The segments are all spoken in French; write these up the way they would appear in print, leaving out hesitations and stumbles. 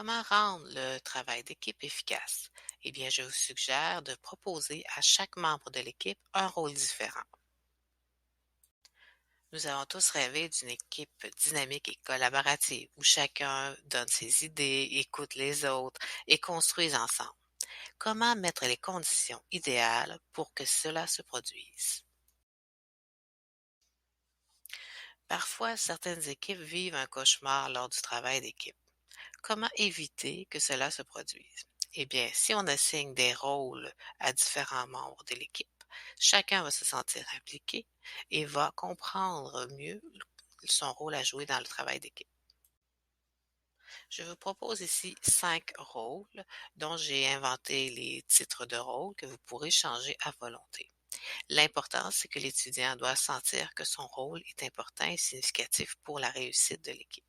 Comment rendre le travail d'équipe efficace? Eh bien, je vous suggère de proposer à chaque membre de l'équipe un rôle différent. Nous avons tous rêvé d'une équipe dynamique et collaborative où chacun donne ses idées, écoute les autres et construise ensemble. Comment mettre les conditions idéales pour que cela se produise? Parfois, certaines équipes vivent un cauchemar lors du travail d'équipe. Comment éviter que cela se produise? Eh bien, si on assigne des rôles à différents membres de l'équipe, chacun va se sentir impliqué et va comprendre mieux son rôle à jouer dans le travail d'équipe. Je vous propose ici 5 rôles dont j'ai inventé les titres de rôle que vous pourrez changer à volonté. L'important, c'est que l'étudiant doit sentir que son rôle est important et significatif pour la réussite de l'équipe.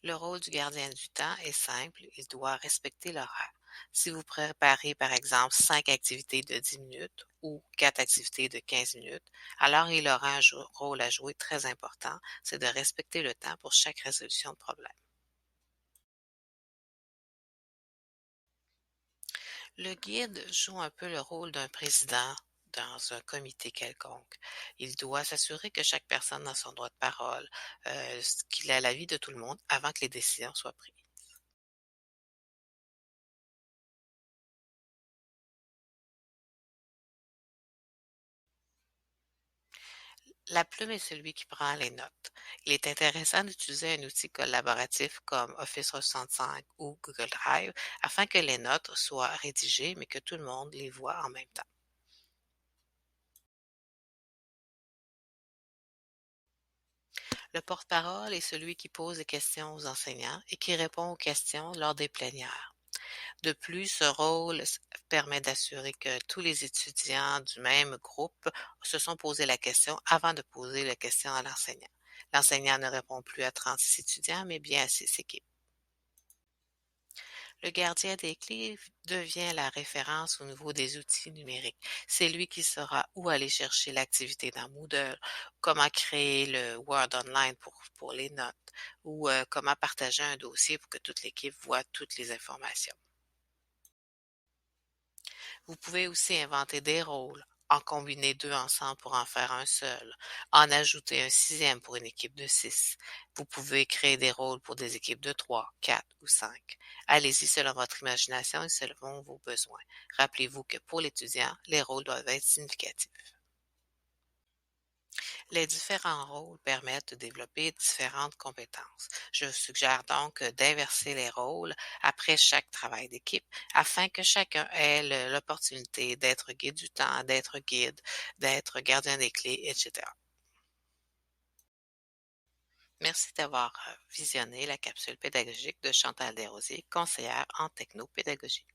Le rôle du gardien du temps est simple, il doit respecter l'horaire. Si vous préparez par exemple 5 activités de 10 minutes ou 4 activités de 15 minutes, alors il aura un rôle à jouer très important, c'est de respecter le temps pour chaque résolution de problème. Le guide joue un peu le rôle d'un président dans un comité quelconque. Il doit s'assurer que chaque personne a son droit de parole, qu'il a l'avis de tout le monde avant que les décisions soient prises. La plume est celui qui prend les notes. Il est intéressant d'utiliser un outil collaboratif comme Office 365 ou Google Drive afin que les notes soient rédigées mais que tout le monde les voit en même temps. Le porte-parole est celui qui pose des questions aux enseignants et qui répond aux questions lors des plénières. De plus, ce rôle permet d'assurer que tous les étudiants du même groupe se sont posé la question avant de poser la question à l'enseignant. L'enseignant ne répond plus à 36 étudiants, mais bien à 6 équipes. Le gardien des clés devient la référence au niveau des outils numériques. C'est lui qui saura où aller chercher l'activité dans Moodle, comment créer le Word Online pour les notes ou comment partager un dossier pour que toute l'équipe voit toutes les informations. Vous pouvez aussi inventer des rôles, en combiner 2 ensemble pour en faire un seul, en ajouter un sixième pour une équipe de 6. Vous pouvez créer des rôles pour des équipes de 3, 4 ou 5. Allez-y selon votre imagination et selon vos besoins. Rappelez-vous que pour l'étudiant, les rôles doivent être significatifs. Les différents rôles permettent de développer différentes compétences. Je vous suggère donc d'inverser les rôles après chaque travail d'équipe afin que chacun ait l'opportunité d'être guide du temps, d'être gardien des clés, etc. Merci d'avoir visionné la capsule pédagogique de Chantal Desrosiers, conseillère en technopédagogie.